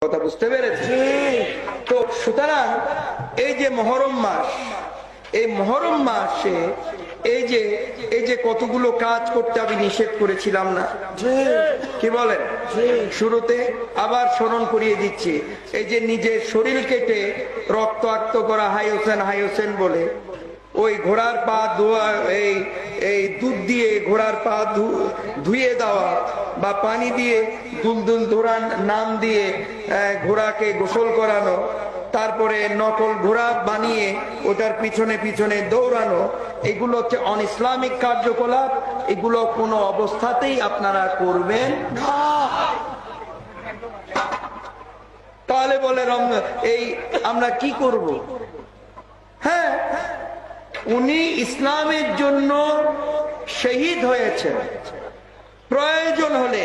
কথা বুঝতে পেরেছি? তো সুতরাং এই যে মহরম মাস, এই মহরম মাসে এই যে কতগুলো কাজ করতে আমি নিষেধ করেছিলাম না, কি বলেন? শুরুতে আবার স্মরণ করিয়ে দিচ্ছি, এই যে নিজের শরীর কেটে রক্তাক্ত করা, হাই হোসেন বলে, ওই ঘোড়ার পা ধোয়া, এই দুধ দিয়ে ঘোড়ার পা ধুয়ে দেওয়া, বা পানি দিয়ে দুলদুল ধরার নাম দিয়ে ঘোড়াকে গোসল করানো, তারপরে নকল ঘোড়া বানিয়ে ওটার পিছনে পিছনে দৌড়ানো, এগুলো হচ্ছে অন ইসলামিক কার্যকলাপ। এগুলো কোনো অবস্থাতেই আপনারা করবেন না। তাহলে বলে এই আমরা কি করব? হ্যাঁ, উনি ইসলামের জন্য শহীদ হয়েছেন, প্রয়োজন হলে